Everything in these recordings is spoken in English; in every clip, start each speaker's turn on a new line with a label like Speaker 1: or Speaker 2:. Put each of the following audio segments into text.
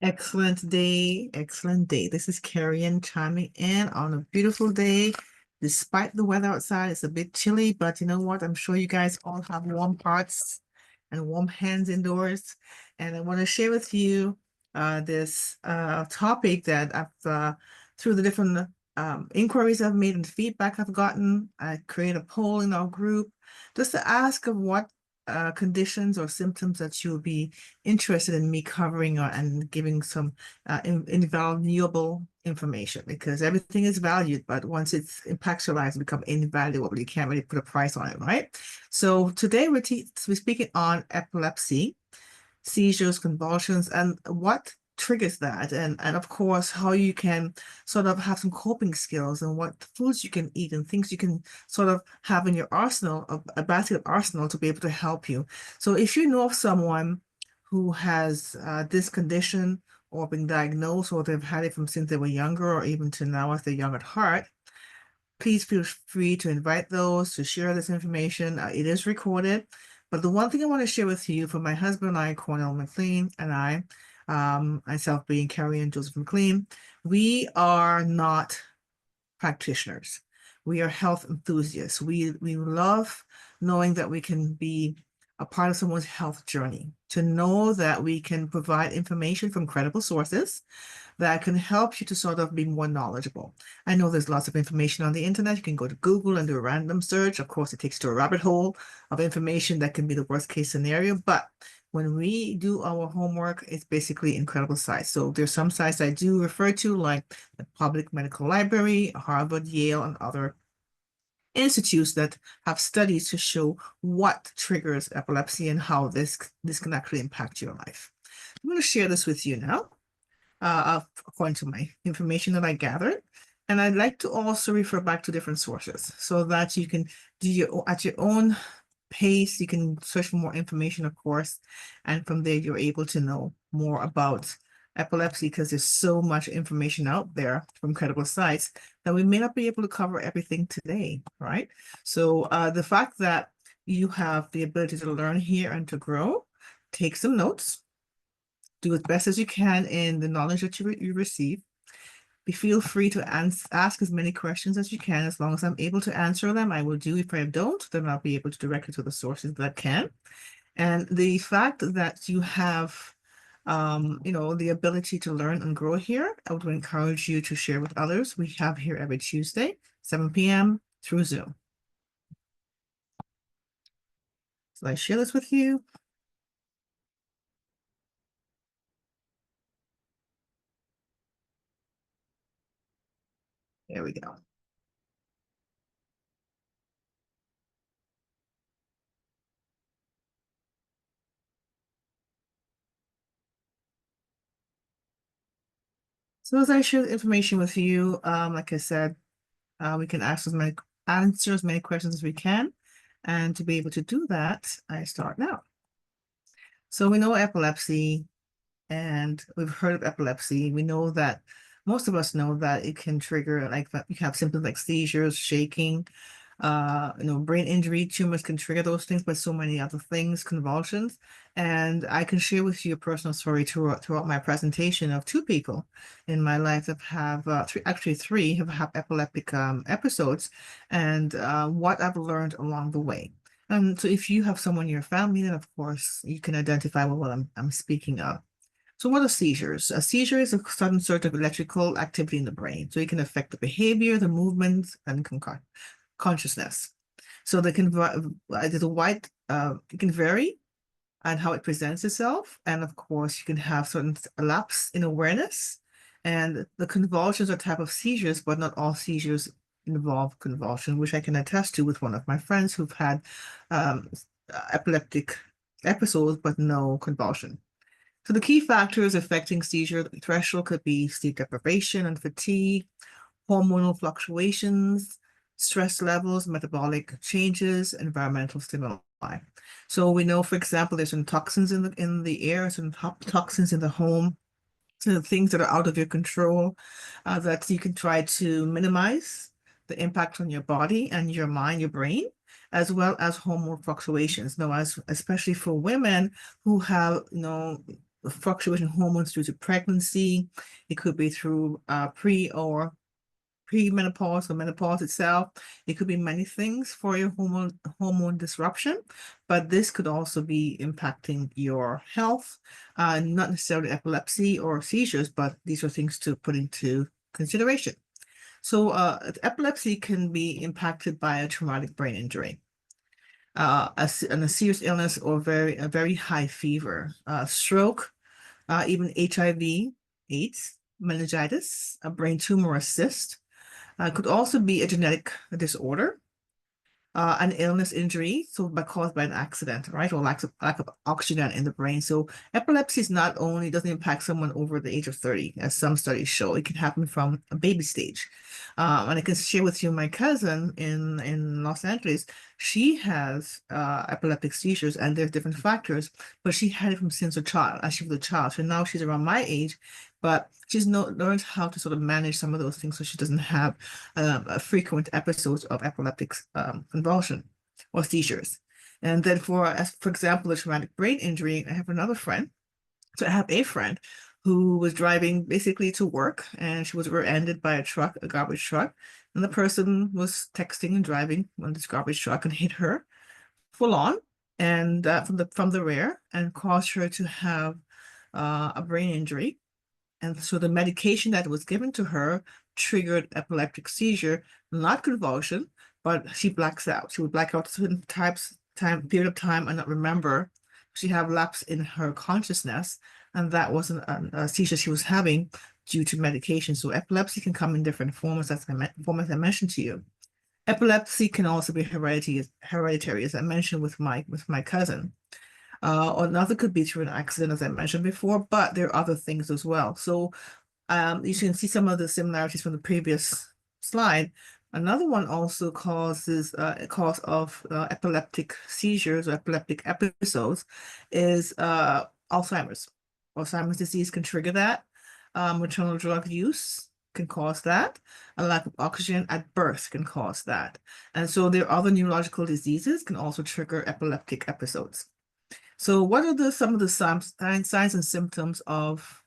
Speaker 1: Excellent day, excellent day. This is Kerry-Ann chiming in on a beautiful day. Despite the weather outside, it's a bit chilly, but you know what? I'm sure you guys all have warm hearts and warm hands indoors. And I want to share with you this topic that through the different inquiries I've made and feedback I've gotten, I create a poll in our group just to ask of what conditions or symptoms that you'll be interested in me covering and giving some invaluable information, because everything is valued, but once it impacts your lives, it becomes invaluable. You can't really put a price on it, right? So today we're speaking on epilepsy, seizures, convulsions, and what triggers that, and of course how you can sort of have some coping skills and what foods you can eat and things you can sort of have in your arsenal, a basket arsenal to be able to help you. So if you know of someone who has this condition or been diagnosed, or they've had it from since they were younger or even to now as they're young at heart, please feel free to invite those to share this information. It is recorded. But the one thing I want to share with you, for my husband and I, Cornell McLean, and I, myself being Kerry and Joseph-McLean, we are not practitioners. We are health enthusiasts. We love knowing that we can be a part of someone's health journey, to know that we can provide information from credible sources that can help you to sort of be more knowledgeable. I know there's lots of information on the internet. You can go to Google and do a random search. Of course, it takes you to a rabbit hole of information that can be the worst case scenario. But when we do our homework, it's basically incredible sites. So there's some sites I do refer to, like the Public Medical Library, Harvard, Yale, and other institutes that have studies to show what triggers epilepsy and how this can actually impact your life. I'm going to share this with you now, according to my information that I gathered. And I'd like to also refer back to different sources so that you can do at your own pace. You can search for more information, of course, and from there you're able to know more about epilepsy, because there's so much information out there from credible sites that we may not be able to cover everything today, right? So the fact that you have the ability to learn here and to grow, take some notes, do as best as you can in the knowledge that you receive. Feel free to ask as many questions as you can. As long as I'm able to answer them, I will do. If I don't, then I'll be able to direct you to the sources that can. And the fact that you have, the ability to learn and grow here, I would encourage you to share with others. We have here every Tuesday, 7 p.m. through Zoom. So I share this with you. There we go. So as I share the information with you, like I said, we can answer as many questions as we can. And to be able to do that, I start now. So we know epilepsy, and we've heard of epilepsy. We know that most of us know that it can trigger, like, you have symptoms like seizures, shaking, brain injury, tumors can trigger those things, but so many other things, convulsions. And I can share with you a personal story throughout my presentation of two people in my life that have, three have had epileptic episodes, and what I've learned along the way. And so if you have someone in your family, then of course you can identify what I'm speaking of. So what are seizures? A seizure is a sudden surge of electrical activity in the brain. So it can affect the behavior, the movements, and consciousness. So they can there's a wide it can vary on how it presents itself, and of course you can have certain lapse in awareness. And the convulsions are type of seizures, but not all seizures involve convulsion, which I can attest to with one of my friends who've had um, epileptic episodes, but no convulsion. So the key factors affecting seizure threshold could be sleep deprivation and fatigue, hormonal fluctuations, stress levels, metabolic changes, environmental stimuli. So we know, for example, there's some toxins in the air, some toxins in the home, so things that are out of your control, that you can try to minimize the impact on your body and your mind, your brain, as well as hormone fluctuations. Now, especially for women who have, fluctuation in hormones due to pregnancy. It could be through pre or premenopause or menopause itself. It could be many things for your hormone disruption, but this could also be impacting your health, not necessarily epilepsy or seizures, but these are things to put into consideration. So epilepsy can be impacted by a traumatic brain injury, and a serious illness or a very high fever, stroke, even HIV, AIDS, meningitis, a brain tumor or cyst. Could also be a genetic disorder, an illness injury, so caused by an accident, right? Or lack of oxygen in the brain. So epilepsy is not only doesn't impact someone over the age of 30, as some studies show, it can happen from a baby stage. And I can share with you my cousin in Los Angeles. She has epileptic seizures, and there's different factors, but she had it from since a child, as she was a child. So now she's around my age, but she's learned how to sort of manage some of those things so she doesn't have frequent episodes of epileptic convulsion or seizures. And then for example, a traumatic brain injury, I have another friend. So I have a friend who was driving basically to work, and she was rear-ended by a garbage truck. And the person was texting and driving on this garbage truck and hit her full on and from the rear and caused her to have a brain injury. And so the medication that was given to her triggered epileptic seizure, not convulsion, but she blacks out. She would black out certain period of time and not remember. She had lapse in her consciousness, and that wasn't a seizure she was having due to medication. So epilepsy can come in different forms, as I mentioned to you. Epilepsy can also be hereditary, as I mentioned with my cousin. Another could be through an accident, as I mentioned before, but there are other things as well. So you can see some of the similarities from the previous slide. Another one also causes cause of epileptic seizures or epileptic episodes is Alzheimer's. Alzheimer's disease can trigger that. Maternal drug use can cause that. A lack of oxygen at birth can cause that. And so there are other neurological diseases can also trigger epileptic episodes. So what are some of the signs and symptoms of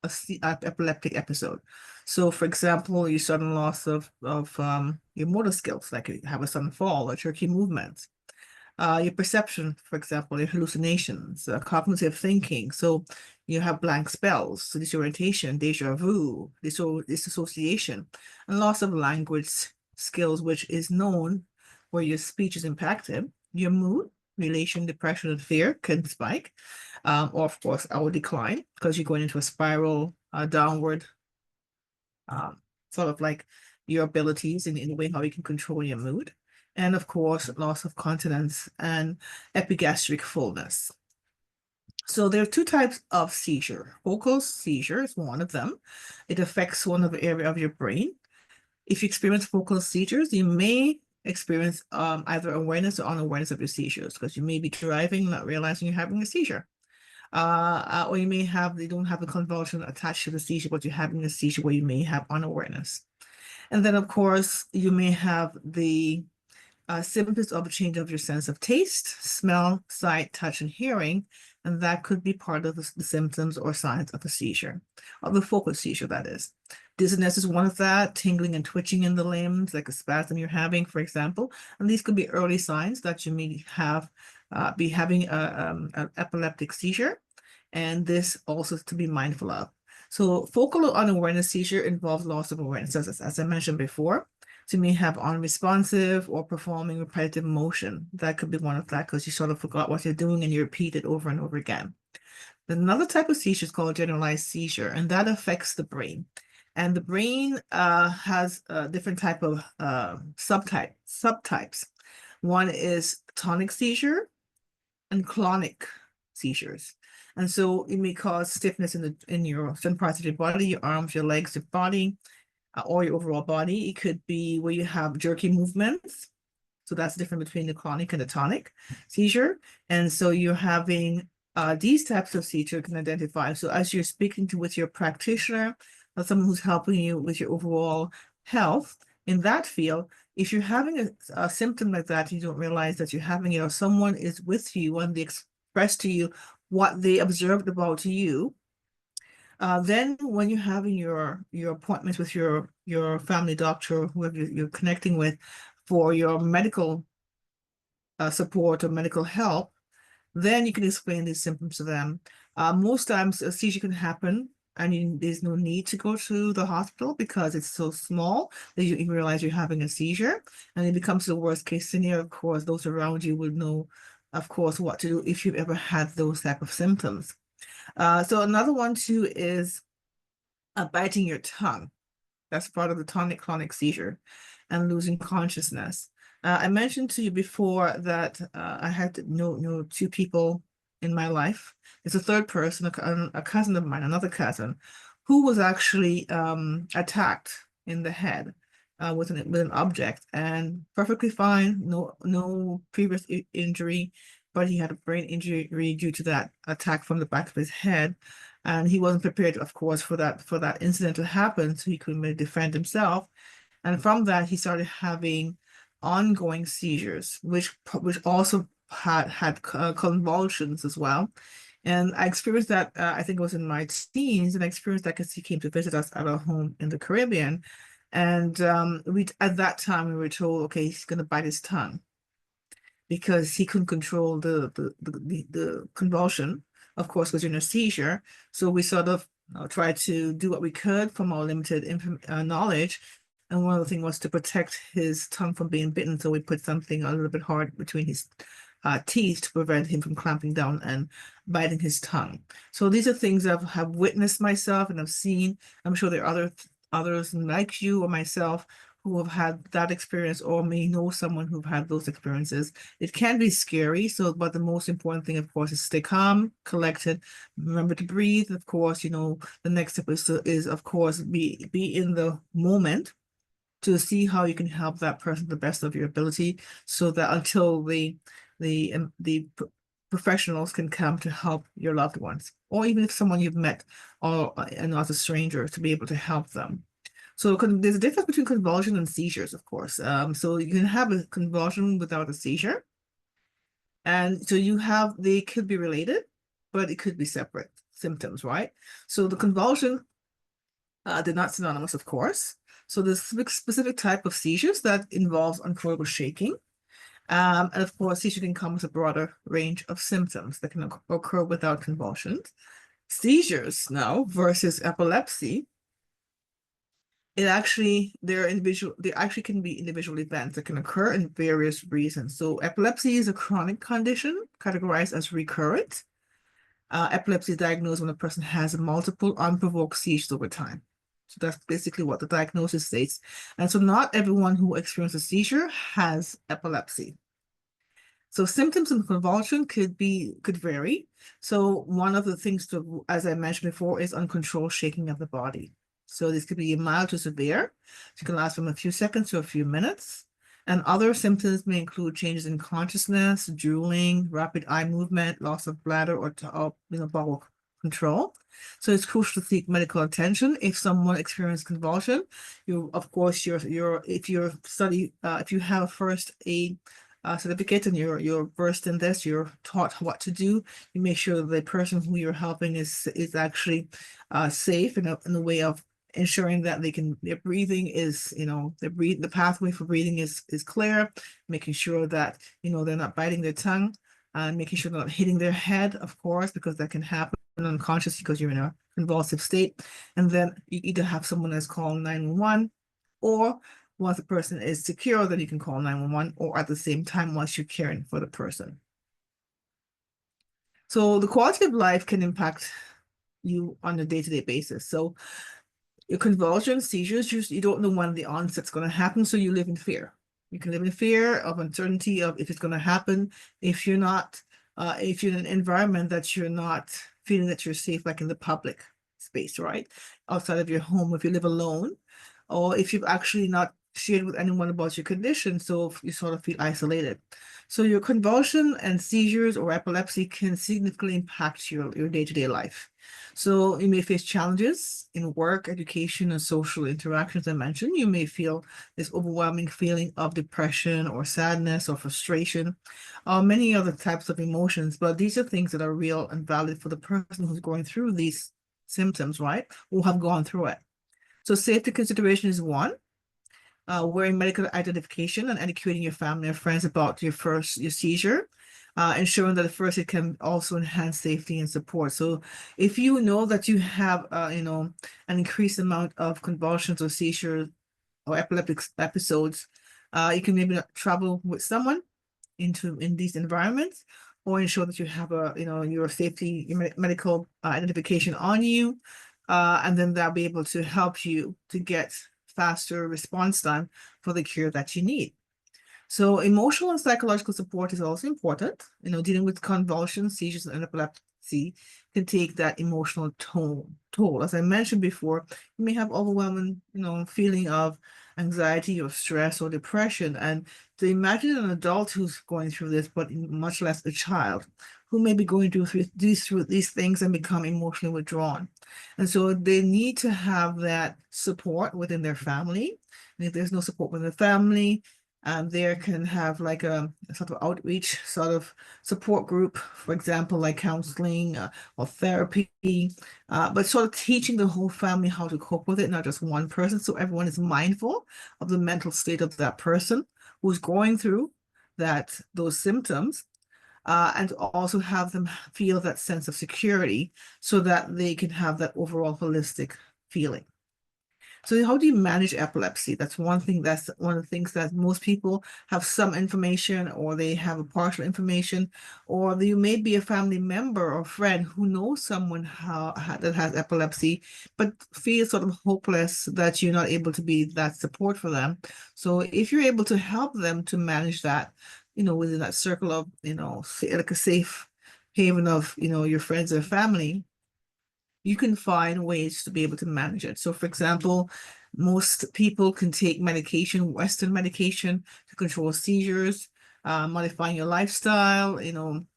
Speaker 1: an epileptic episode? So for example, you sudden loss of your motor skills, like you have a sudden fall or jerky movements. Your perception, for example, your hallucinations, cognitive thinking. So you have blank spells, so disorientation, deja vu, disassociation, and loss of language skills, which is known where your speech is impacted. Your mood, relation, depression, and fear can spike, or of course, I will decline because you're going into a spiral downward, sort of like your abilities in the way how you can control your mood. And of course, loss of continence and epigastric fullness. So there are two types of seizure. Focal seizure is one of them. It affects one of the area of your brain. If you experience focal seizures, you may experience either awareness or unawareness of your seizures, because you may be driving, not realizing you're having a seizure. Or you don't have a convulsion attached to the seizure, but you're having a seizure where you may have unawareness. And then, of course, you may have the symptoms of a change of your sense of taste, smell, sight, touch, and hearing, and that could be part of the symptoms or signs of a seizure, of the focal seizure, that is. Dizziness is one of that, tingling and twitching in the limbs, like a spasm you're having, for example, and these could be early signs that you may be having an epileptic seizure, and this also is to be mindful of. So focal or unawareness seizure involves loss of awareness, as I mentioned before. So you may have unresponsive or performing repetitive motion. That could be one of that because you sort of forgot what you're doing and you repeat it over and over again. Another type of seizure is called generalized seizure, and that affects the brain. And the brain has a different type of subtypes. One is tonic seizure and clonic seizures. And so it may cause stiffness in your certain parts of your body, your arms, your legs, your body, or your overall body. It could be where you have jerky movements. So that's different between the clonic and the tonic seizure. And so you're having these types of seizure can identify. So as you're speaking with your practitioner or someone who's helping you with your overall health in that field, if you're having a symptom like that, you don't realize that you're having it, or someone is with you and they express to you what they observed about you. Then when you're having your appointments with your family doctor, whoever you're connecting with for your medical support or medical help, then you can explain these symptoms to them. Most times a seizure can happen and there's no need to go to the hospital because it's so small that you realize you're having a seizure, and it becomes the worst case scenario. Of course, those around you will know, of course, what to do if you've ever had those type of symptoms. So another one too is biting your tongue. That's part of the tonic-clonic seizure, and losing consciousness. I mentioned to you before that I had to know two people in my life. There's a third person, a cousin of mine, another cousin, who was actually attacked in the head with an object, and perfectly fine, no previous injury, but he had a brain injury due to that attack from the back of his head. And he wasn't prepared, of course, for that incident to happen, so he couldn't really defend himself. And from that, he started having ongoing seizures, which also had convulsions as well. And I experienced that, I think it was in my teens, and I experienced that because he came to visit us at our home in the Caribbean. And we at that time we were told, okay, he's going to bite his tongue because he couldn't control the convulsion, of course, was in a seizure. So we sort of tried to do what we could from our limited knowledge. And one of the things was to protect his tongue from being bitten. So we put something a little bit hard between his teeth to prevent him from clamping down and biting his tongue. So these are things I've have witnessed myself and I've seen. I'm sure there are others like you or myself who have had that experience or may know someone who've had those experiences. It can be scary. So, but the most important thing, of course, is stay calm, collected, remember to breathe. Of course, the next step is of course, be in the moment to see how you can help that person to the best of your ability, so that until the professionals can come to help your loved ones, or even if someone you've met or and not a stranger, to be able to help them. So there's a difference between convulsion and seizures, of course. So you can have a convulsion without a seizure. And so they could be related, but it could be separate symptoms, right? So the convulsion, they're not synonymous, of course. So there's specific type of seizures that involves uncontrollable shaking. And of course, seizure can come with a broader range of symptoms that can occur without convulsions. Seizures now versus epilepsy, they actually can be individual events that can occur in various reasons. So epilepsy is a chronic condition categorized as recurrent. Epilepsy is diagnosed when a person has multiple unprovoked seizures over time. So that's basically what the diagnosis states. And so not everyone who experiences a seizure has epilepsy. So symptoms of convulsion could vary. So one of the things as I mentioned before, is uncontrolled shaking of the body. So this could be mild to severe. It can last from a few seconds to a few minutes. And other symptoms may include changes in consciousness, drooling, rapid eye movement, loss of bladder or bowel control. So it's crucial to seek medical attention if someone experiences convulsion. Of course, if you have first aid certificate and you're versed in this, you're taught what to do. You make sure that the person who you're helping is actually safe in a way of ensuring that their breathing is, the pathway for breathing is clear, making sure that, they're not biting their tongue, and making sure they're not hitting their head, of course, because that can happen unconscious because you're in a convulsive state. And then you either have someone that's calling 911, or once the person is secure, then you can call 911, or at the same time once you're caring for the person. So the quality of life can impact you on a day-to-day basis. So your convulsions, seizures, you don't know when the onset's going to happen, so you live in fear. You can live in fear of uncertainty of if it's going to happen, if you're in an environment that you're not feeling that you're safe, like in the public space, right? Outside of your home, if you live alone, or if you've actually not shared with anyone about your condition, so you sort of feel isolated. So your convulsion and seizures or epilepsy can significantly impact your day-to-day life. So you may face challenges in work, education, and social interactions. I mentioned you may feel this overwhelming feeling of depression or sadness or frustration, or many other types of emotions. But these are things that are real and valid for the person who's going through these symptoms, right? Who have gone through it. So safety consideration is one, wearing medical identification and educating your family or friends about your seizure, ensuring that the first aid can also enhance safety and support. So if you know that you have, an increased amount of convulsions or seizures or epileptic episodes, you can maybe not travel with someone in these environments, or ensure that you have your safety, your medical identification on you, and then they'll be able to help you to get faster response time for the care that you need. So emotional and psychological support is also important. Dealing with convulsions, seizures, and epilepsy can take that emotional toll. As I mentioned before, you may have overwhelming, feeling of anxiety or stress or depression. And to imagine an adult who's going through this, but much less a child who may be going through these things and become emotionally withdrawn. And so they need to have that support within their family. And if there's no support within the family, there can have like a sort of outreach sort of support group, for example, like counseling or therapy, but sort of teaching the whole family how to cope with it, not just one person. So everyone is mindful of the mental state of that person who's going through those symptoms, and also have them feel that sense of security so that they can have that overall holistic feeling. So how do you manage epilepsy? That's one of the things that most people have some information, or they have a partial information, or you may be a family member or friend who knows someone that has epilepsy, but feels sort of hopeless that you're not able to be that support for them. So if you're able to help them to manage that, within that circle of, like a safe haven of, your friends or family, you can find ways to be able to manage it. So, for example, most people can take medication, Western medication, to control seizures, modifying your lifestyle.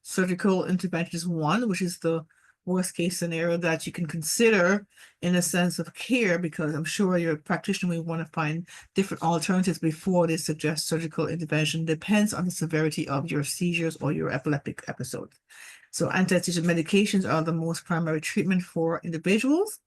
Speaker 1: Surgical intervention is one, which is the worst case scenario that you can consider in a sense of care, because I'm sure your practitioner will want to find different alternatives before they suggest surgical intervention. Depends on the severity of your seizures or your epileptic episode. So anti-seizure medications are the most primary treatment for individuals.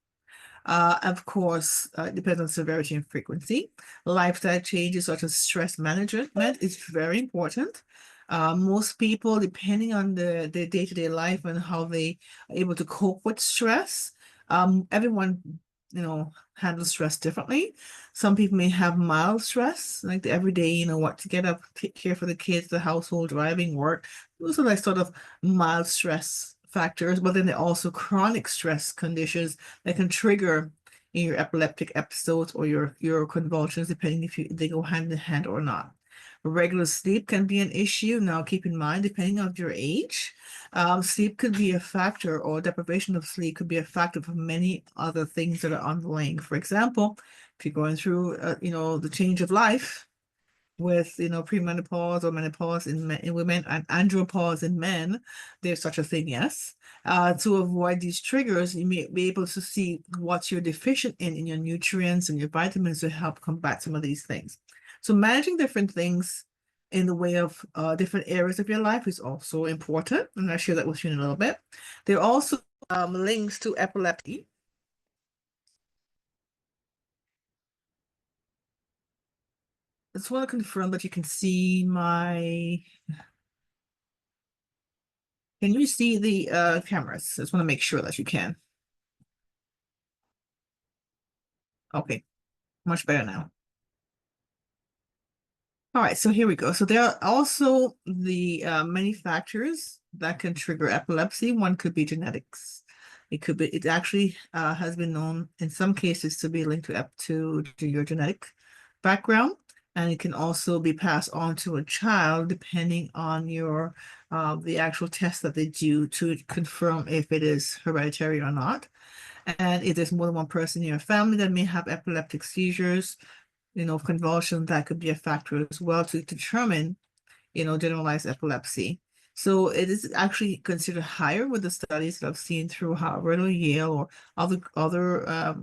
Speaker 1: Of course, it depends on severity and frequency. Lifestyle changes such as stress management is very important. Most people, depending on their day-to-day life and how they are able to cope with stress, everyone, handles stress differently. Some people may have mild stress, like the everyday, what to get up, take care for the kids, the household, driving, work. Those are like sort of mild stress factors, but then there are also chronic stress conditions that can trigger in your epileptic episodes or your convulsions, depending if they go hand in hand or not. Regular sleep can be an issue. Now, keep in mind, depending on your age, sleep could be a factor, or deprivation of sleep could be a factor for many other things that are underlying. For example, if you're going through, the change of life with, premenopause or menopause in women and andropause in men, there's such a thing, yes. To avoid these triggers, you may be able to see what you're deficient in your nutrients and your vitamins to help combat some of these things. So managing different things in the way of different areas of your life is also important, and I'll share that with you in a little bit. There are also links to epilepsy. I just want to confirm that you can see can you see the cameras? I just want to make sure that you can. Okay, much better now. All right, so here we go. So there are also the many factors that can trigger epilepsy. One could be genetics. It actually has been known in some cases to be linked to your genetic background. And it can also be passed on to a child depending on the actual test that they do to confirm if it is hereditary or not. And if there's more than one person in your family that may have epileptic seizures, convulsion, that could be a factor as well to determine, generalized epilepsy. So it is actually considered higher with the studies that I've seen through Harvard or Yale or other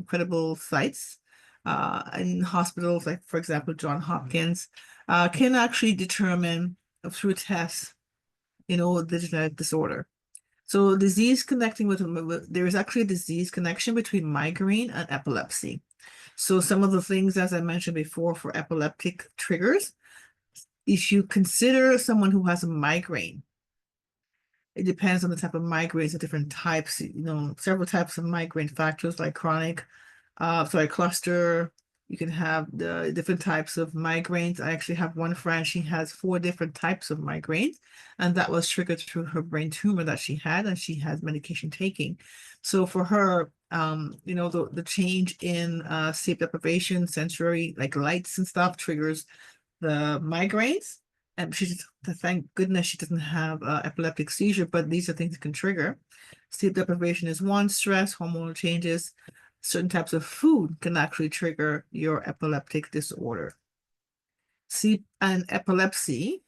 Speaker 1: credible sites in hospitals, like for example, Johns Hopkins, can actually determine through tests, the genetic disorder. So there is actually a disease connection between migraine and epilepsy. So some of the things, as I mentioned before, for epileptic triggers, if you consider someone who has a migraine, it depends on the type of migraines, the different types, several types of migraine factors like cluster. You can have the different types of migraines. I actually have one friend, she has 4 different types of migraines, and that was triggered through her brain tumor that she had, and she has medication taking. So for her, the change in sleep deprivation, sensory, like lights and stuff, triggers the migraines. And thank goodness she doesn't have epileptic seizure, but these are things that can trigger. Sleep deprivation is one, stress, hormonal changes, certain types of food can actually trigger your epileptic disorder. Sleep and epilepsy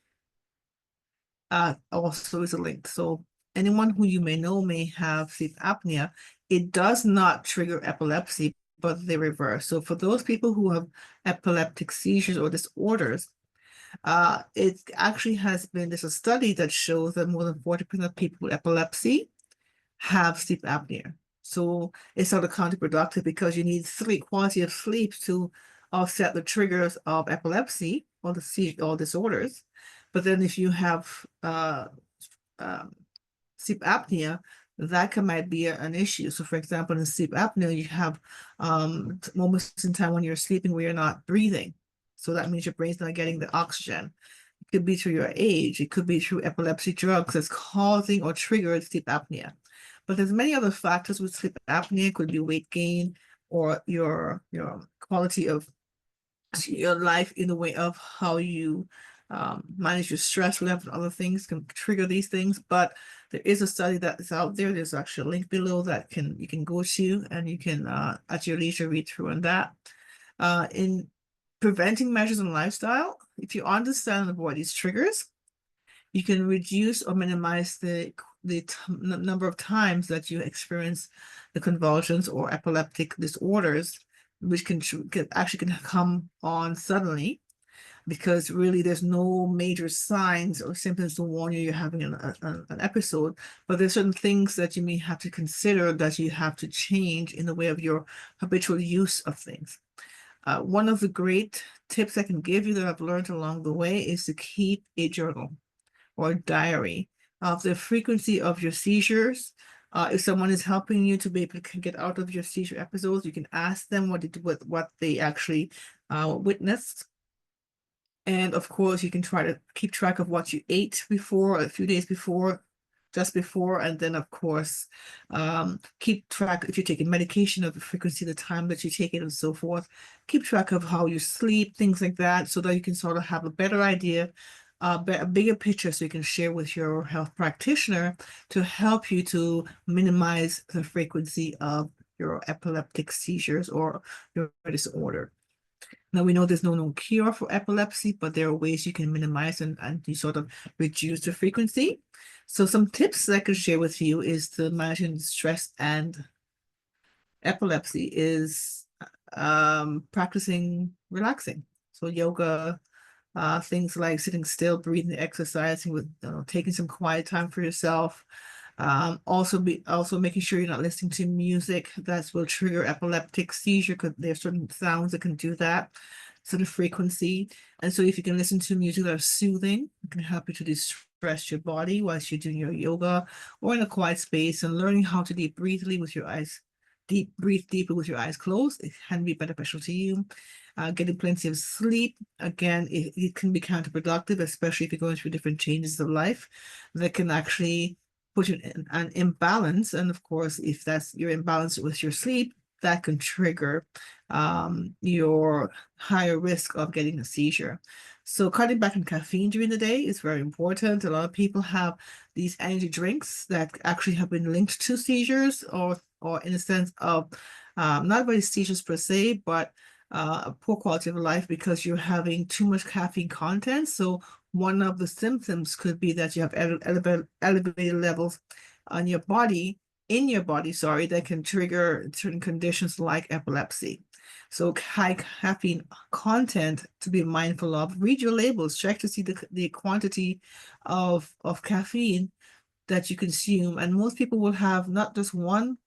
Speaker 1: also is a link. So anyone who you may know may have sleep apnea. It does not trigger epilepsy, but the reverse. So for those people who have epileptic seizures or disorders, it actually there's a study that shows that more than 40% of people with epilepsy have sleep apnea. So it's sort of counterproductive because you need quality of sleep to offset the triggers of epilepsy or the seizure or disorders. But then if you have sleep apnea, that might be an issue. So for example, in sleep apnea, you have moments in time when you're sleeping where you're not breathing. So that means your brain's not getting the oxygen. It could be through your age. It could be through epilepsy drugs that's causing or triggered sleep apnea. But there's many other factors with sleep apnea. It could be weight gain or your quality of your life in the way of how you manage your stress level and other things can trigger these things. But there is a study that is out there. There's actually a link below that you can go to, and you can at your leisure read through on that. In preventing measures in lifestyle, if you understand and avoid these triggers, you can reduce or minimize the number of times that you experience the convulsions or epileptic disorders, which can come on suddenly, because really there's no major signs or symptoms to warn you're having an episode. But there's certain things that you may have to consider that you have to change in the way of your habitual use of things. One of the great tips I can give you that I've learned along the way is to keep a journal or diary of the frequency of your seizures. If someone is helping you to be able to get out of your seizure episodes, you can ask them what they actually witnessed. And of course, you can try to keep track of what you ate before, a few days before, just before, and then of course, keep track if you're taking medication of the frequency, the time that you take it, and so forth. Keep track of how you sleep, things like that, so that you can sort of have a better idea, a bigger picture, so you can share with your health practitioner to help you to minimize the frequency of your epileptic seizures or your disorder. Now, we know there's no known cure for epilepsy, but there are ways you can minimize and you sort of reduce the frequency. So some tips that I could share with you is to managing stress and epilepsy is practicing relaxing. So yoga, things like sitting still, breathing, exercising, with taking some quiet time for yourself. Also making sure you're not listening to music that will trigger epileptic seizure, because there's certain sounds that can do that, sort of frequency. And so if you can listen to music that are soothing, it can help you to distress your body whilst you're doing your yoga or in a quiet space, and learning how to breathe deeply with your eyes closed. It can be beneficial to you. Getting plenty of sleep, again, it can be counterproductive, especially if you're going through different changes of life that can actually put you in an imbalance. And of course, if you're imbalanced with your sleep, that can trigger your higher risk of getting a seizure. So cutting back on caffeine during the day is very important. A lot of people have these energy drinks that actually have been linked to seizures, or in a sense of not really seizures per se, but a poor quality of life because you're having too much caffeine content. So one of the symptoms could be that you have elevated levels on your body, in your body, sorry, that can trigger certain conditions like epilepsy. So high caffeine content to be mindful of. Read your labels, check to see the quantity of caffeine that you consume. And most people will have not just one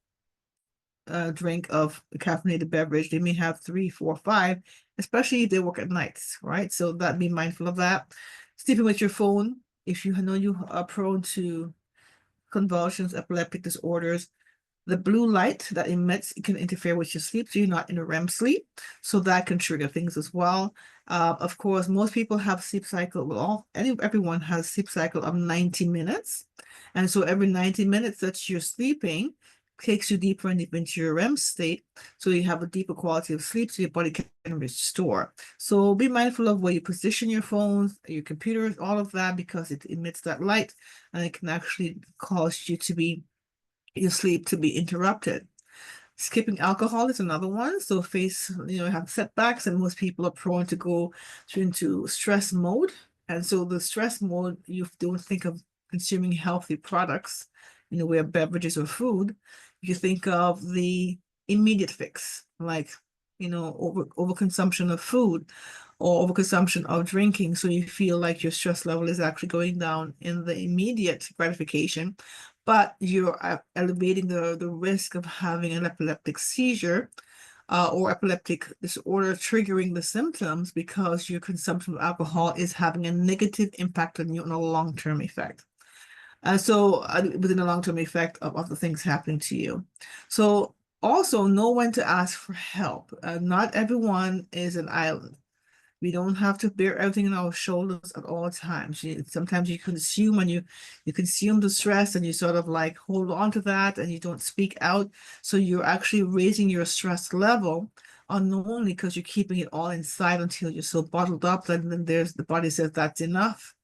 Speaker 1: drink of a caffeinated beverage. They may have three, four, five, especially if they work at nights, right? So that be mindful of that. Sleeping with your phone, if you know you are prone to convulsions, epileptic disorders, the blue light that emits can interfere with your sleep, so you're not in a REM sleep. So that can trigger things as well. Of course, most people have sleep cycle. Well, everyone has sleep cycle of 90 minutes. And so every 90 minutes that you're sleeping takes you deeper and deeper into your REM state. So you have a deeper quality of sleep, so your body can restore. So be mindful of where you position your phones, your computers, all of that, because it emits that light and it can actually cause your sleep to be interrupted. Skipping alcohol is another one. So have setbacks, and most people are prone to go into stress mode. And so the stress mode, you don't think of consuming healthy products in the way of beverages or food. You think of the immediate fix, like, overconsumption of food or overconsumption of drinking. So you feel like your stress level is actually going down in the immediate gratification, but you're elevating the risk of having an epileptic seizure or epileptic disorder triggering the symptoms because your consumption of alcohol is having a negative impact on you on a long-term effect. Within the long-term effect of other things happening to you. So also know when to ask for help. Not everyone is an island. We don't have to bear everything on our shoulders at all times. Sometimes you consume and you consume the stress and you sort of like hold on to that and you don't speak out. So you're actually raising your stress level unknowingly because you're keeping it all inside until you're so bottled up that then the body says that's enough.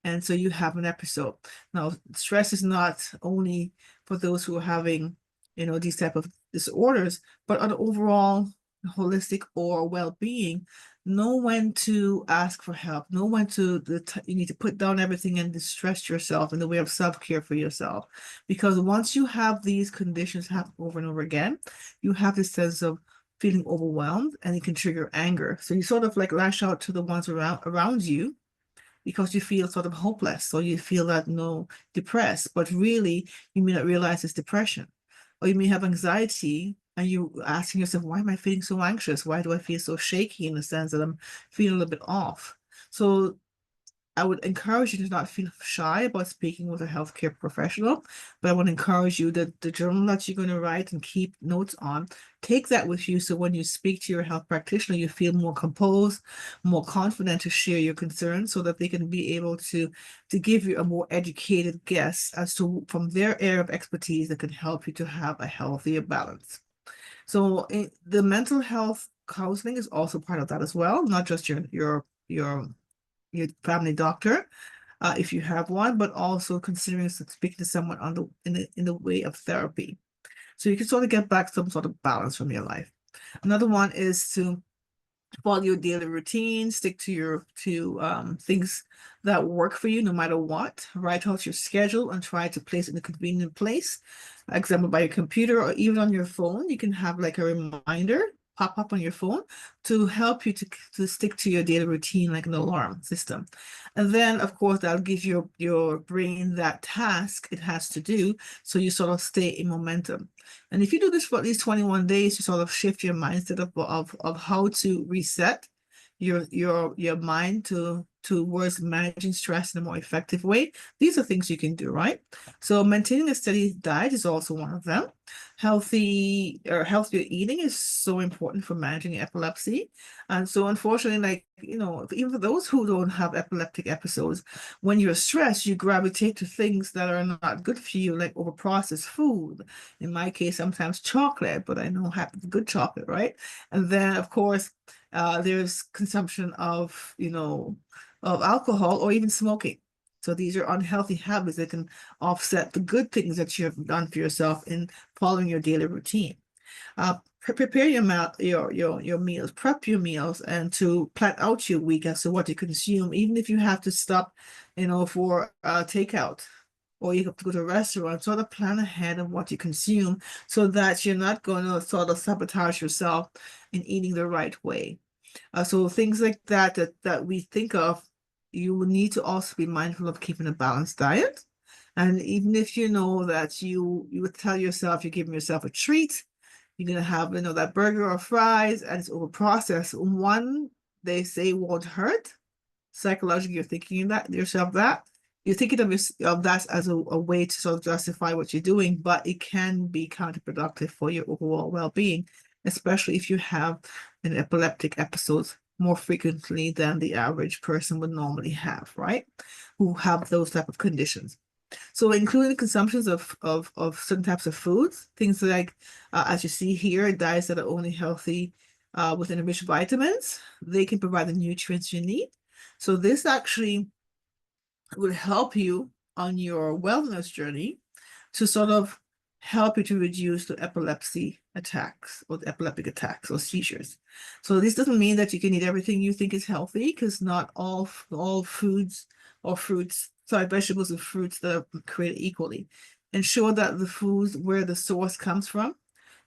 Speaker 1: And so you have an episode. Now, stress is not only for those who are having, these type of disorders, but on overall holistic or well-being, know when to ask for help, know when you need to put down everything and distress yourself in the way of self-care for yourself. Because once you have these conditions happen over and over again, you have this sense of feeling overwhelmed and it can trigger anger. So you sort of like lash out to the ones around you because you feel sort of hopeless or you feel that depressed, but really you may not realize it's depression. Or you may have anxiety and you asking yourself, why am I feeling so anxious? Why do I feel so shaky in the sense that I'm feeling a little bit off? So I would encourage you to not feel shy about speaking with a healthcare professional, but I would encourage you that the journal that you're going to write and keep notes on, take that with you so when you speak to your health practitioner, you feel more composed, more confident to share your concerns so that they can be able to give you a more educated guess as to from their area of expertise that can help you to have a healthier balance. So the mental health counseling is also part of that as well, not just your family doctor, if you have one, but also considering speaking to someone in the way of therapy. So you can sort of get back some sort of balance from your life. Another one is to follow your daily routine, stick to your things that work for you no matter what. Write out your schedule and try to place it in a convenient place. Example, by your computer or even on your phone, you can have like a reminder pop up on your phone to help you to stick to your daily routine like an alarm system. And then, of course, that'll give your brain that task it has to do, so you sort of stay in momentum. And if you do this for at least 21 days, you sort of shift your mindset of how to reset your mind towards managing stress in a more effective way. These are things you can do, right? So maintaining a steady diet is also one of them. Healthier eating is so important for managing epilepsy. And so unfortunately, like, even for those who don't have epileptic episodes, when you're stressed, you gravitate to things that are not good for you, like overprocessed food. In my case, sometimes chocolate, but I know have good chocolate, right? And then, of course, there's consumption of alcohol or even smoking. So these are unhealthy habits that can offset the good things that you have done for yourself in following your daily routine. Prepare your meals, prep your meals, and to plan out your week as to what you consume, even if you have to stop, for takeout, or you have to go to a restaurant. Sort of plan ahead of what you consume so that you're not going to sort of sabotage yourself in eating the right way. So things like that we think of, you will need to also be mindful of keeping a balanced diet. And even if you know that you would tell yourself you're giving yourself a treat, you're gonna have, that burger or fries and it's over processed. One, they say won't hurt. Psychologically, you're thinking that yourself that. You're thinking of that as a way to sort of justify what you're doing, but it can be counterproductive for your overall well-being, especially if you have an epileptic episodes more frequently than the average person would normally have, right? Who have those type of conditions. So including consumptions of certain types of foods, things like, as you see here, diets that are only healthy with enriched vitamins, they can provide the nutrients you need. So this actually will help you on your wellness journey to sort of help you to reduce the epilepsy attacks or the epileptic attacks or seizures. So this doesn't mean that you can eat everything you think is healthy, because not all foods or fruits, sorry, vegetables and fruits that are created equally. Ensure that the foods where the source comes from.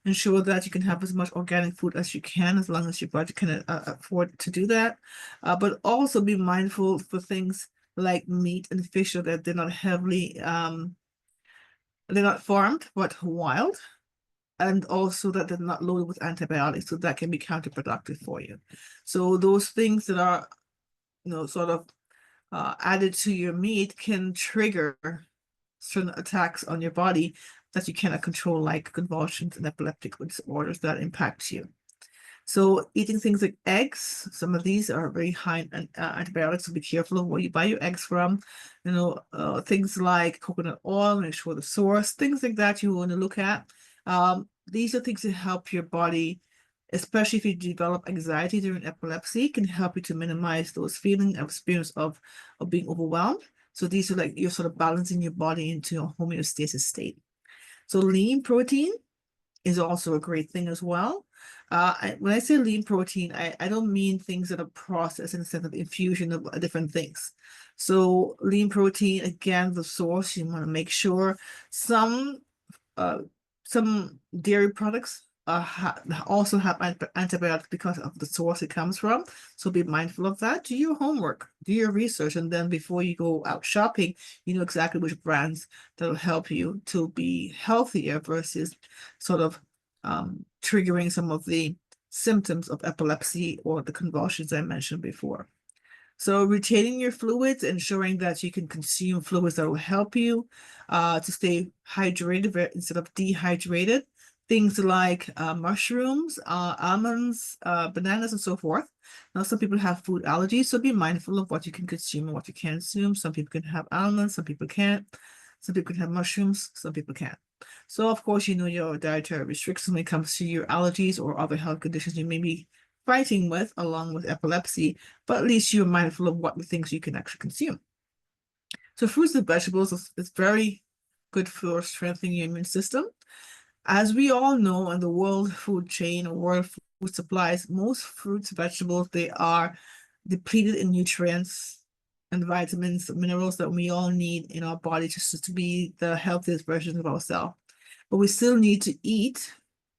Speaker 1: Ensure that you can have as much organic food as you can, as long as your budget can afford to do that. But also be mindful for things like meat and fish, so that they're not heavily, they're not farmed, but wild. And also that they're not loaded with antibiotics, so that can be counterproductive for you. So those things that are, sort of added to your meat can trigger certain attacks on your body that you cannot control, like convulsions and epileptic disorders that impact you. So eating things like eggs, some of these are very high in antibiotics, so be careful of where you buy your eggs from. Things like coconut oil, make sure the source, things like that you want to look at. These are things that help your body, especially if you develop anxiety during epilepsy, can help you to minimize those feelings of experience of being overwhelmed. So these are like you're sort of balancing your body into a homeostasis state. So lean protein is also a great thing as well. When I say lean protein, I don't mean things that are processed in the sense of infusion of different things. So lean protein, again, the source, you want to make sure uh, some dairy products also have antibiotics because of the source it comes from. So be mindful of that. Do your homework, do your research, and then before you go out shopping, you know exactly which brands that will help you to be healthier versus sort of triggering some of the symptoms of epilepsy or the convulsions I mentioned before. So retaining your fluids, ensuring that you can consume fluids that will help you to stay hydrated instead of dehydrated. Things like mushrooms, almonds, bananas, and so forth. Now, some people have food allergies, so be mindful of what you can consume and what you can't consume. Some people can have almonds, some people can't. Some people can have mushrooms, some people can't. So, of course, you know your dietary restrictions when it comes to your allergies or other health conditions you may be fighting with, along with epilepsy, but at least you're mindful of what the things you can actually consume. So fruits and vegetables is very good for strengthening your immune system. As we all know, in the world food chain or world food supplies, most fruits, vegetables, they are depleted in nutrients and vitamins, minerals that we all need in our body just to be the healthiest version of ourselves. But we still need to eat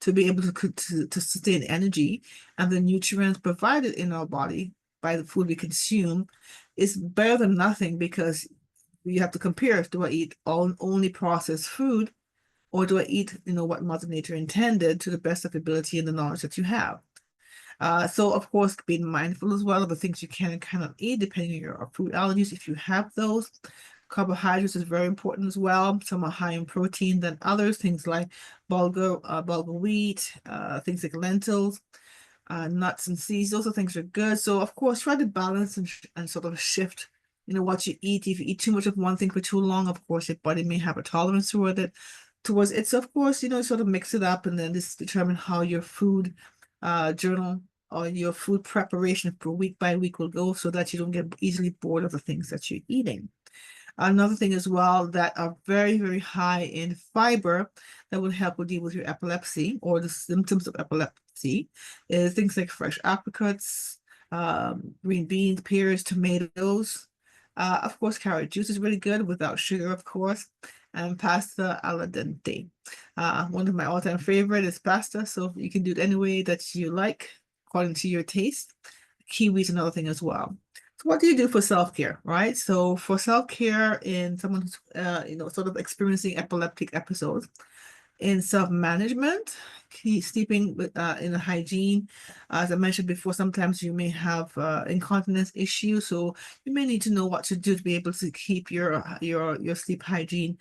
Speaker 1: to be able to sustain energy, and the nutrients provided in our body by the food we consume is better than nothing, because you have to compare, do I eat only processed food, or do I eat, what Mother Nature intended to the best of ability and the knowledge that you have? So of course, being mindful as well of the things you can and cannot eat, depending on your food allergies, if you have those. Carbohydrates is very important as well. Some are high in protein than others, things like bulgur wheat, things like lentils, nuts and seeds. Those are things that are good. So of course, try to balance and sort of shift, what you eat. If you eat too much of one thing for too long, of course, your body may have a tolerance toward it. So of course, sort of mix it up, and then this determine how your food journal or your food preparation for week by week will go, so that you don't get easily bored of the things that you're eating. Another thing as well that are very, very high in fiber that will help with deal with your epilepsy or the symptoms of epilepsy is things like fresh apricots, green beans, pears, tomatoes. Of course, carrot juice is really good without sugar, of course, and pasta alla dente. One of my all-time favorite is pasta, so you can do it any way that you like, according to your taste. Kiwi is another thing as well. So what do you do for self-care, right? So for self-care in someone who's, sort of experiencing epileptic episodes, in self-management, sleeping with in a hygiene. As I mentioned before, sometimes you may have incontinence issues, so you may need to know what to do to be able to keep your sleep hygiene,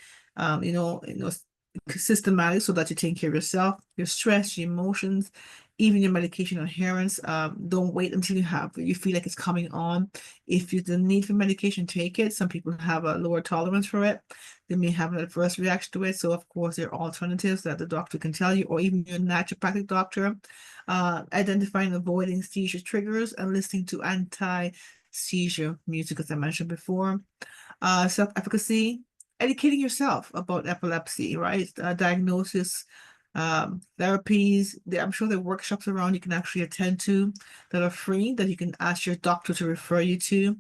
Speaker 1: systematic so that you take care of yourself, your stress, your emotions, even your medication adherence. Don't wait until you feel like it's coming on. If you the need for medication, take it. Some people have a lower tolerance for it. They may have an adverse reaction to it. So of course, there are alternatives that the doctor can tell you, or even your naturopathic doctor. Identifying and avoiding seizure triggers and listening to anti-seizure music, as I mentioned before. Self-efficacy, educating yourself about epilepsy, right? Diagnosis, therapies. I'm sure there are workshops around you can actually attend to that are free that you can ask your doctor to refer you to.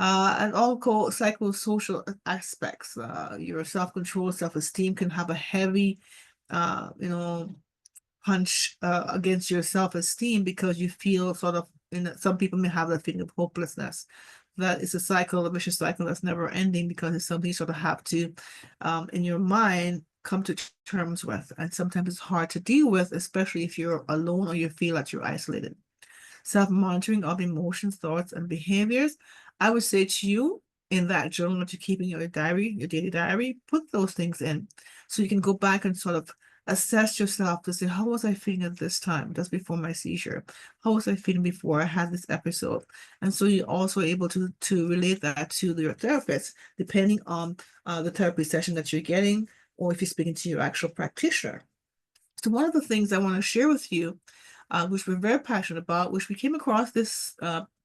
Speaker 1: And also psychosocial aspects. Your self-control, self-esteem can have a heavy, punch against your self-esteem because you feel sort of, some people may have that feeling of hopelessness. That is a cycle, a vicious cycle that's never ending because it's something you sort of have to, in your mind, come to terms with. And sometimes it's hard to deal with, especially if you're alone or you feel that you're isolated. Self-monitoring of emotions, thoughts, and behaviors. I would say to you, in that journal that you keep in your diary, your daily diary, put those things in so you can go back and sort of assess yourself to say, how was I feeling at this time, just before my seizure? How was I feeling before I had this episode? And so you're also able to relate that to your therapist, depending on the therapy session that you're getting, or if you're speaking to your actual practitioner. So one of the things I want to share with you, which we're very passionate about, which we came across this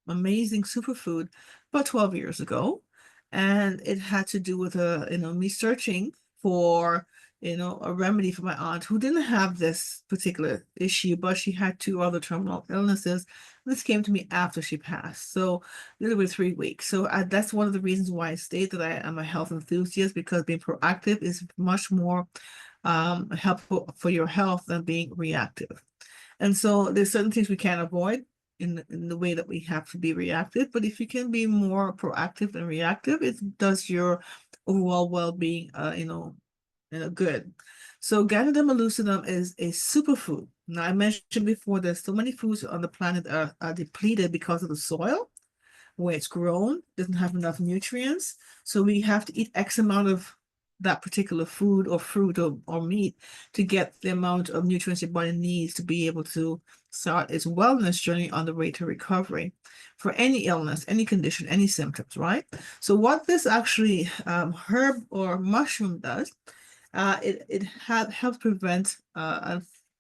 Speaker 1: amazing superfood about 12 years ago. And it had to do with me searching for, a remedy for my aunt who didn't have this particular issue, but she had two other terminal illnesses. This came to me after she passed. So literally 3 weeks. So that's one of the reasons why I state that I am a health enthusiast, because being proactive is much more helpful for your health than being reactive. And so there's certain things we can't avoid in the way that we have to be reactive. But if you can be more proactive than reactive, it does your overall well-being, good. So Ganoderma lucidum is a superfood. Now, I mentioned before, there's so many foods on the planet are depleted because of the soil where it's grown, doesn't have enough nutrients. So we have to eat X amount of that particular food or fruit or meat to get the amount of nutrients your body needs to be able to start its wellness journey on the way to recovery for any illness, any condition, any symptoms, right? So what this actually herb or mushroom does, it helps prevent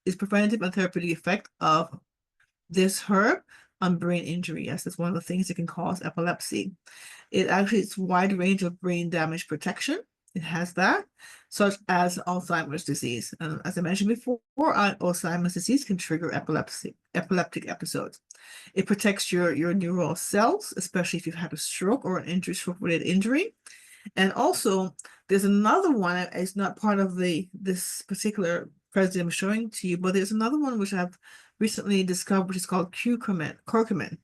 Speaker 1: is preventative and therapeutic effect of this herb on brain injury. Yes, it's one of the things that can cause epilepsy. It's a wide range of brain damage protection. It has that, such as Alzheimer's disease. And as I mentioned before, Alzheimer's disease can trigger epileptic episodes. It protects your neural cells, especially if you've had a stroke or an injury, stroke-related injury. And also, there's another one. It's not part of this particular president I'm showing to you, but there's another one which I've recently discovered, which is called curcumin, Curcumin.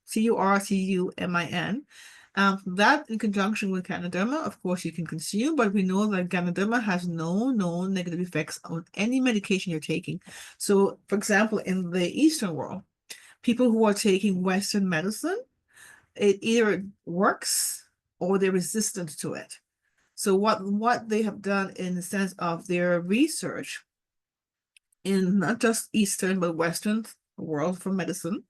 Speaker 1: That in conjunction with Ganoderma, of course, you can consume, but we know that Ganoderma has no known negative effects on any medication you're taking. So, for example, in the Eastern world, people who are taking Western medicine, it either works or they're resistant to it. So what they have done in the sense of their research in not just Eastern but Western world for medicine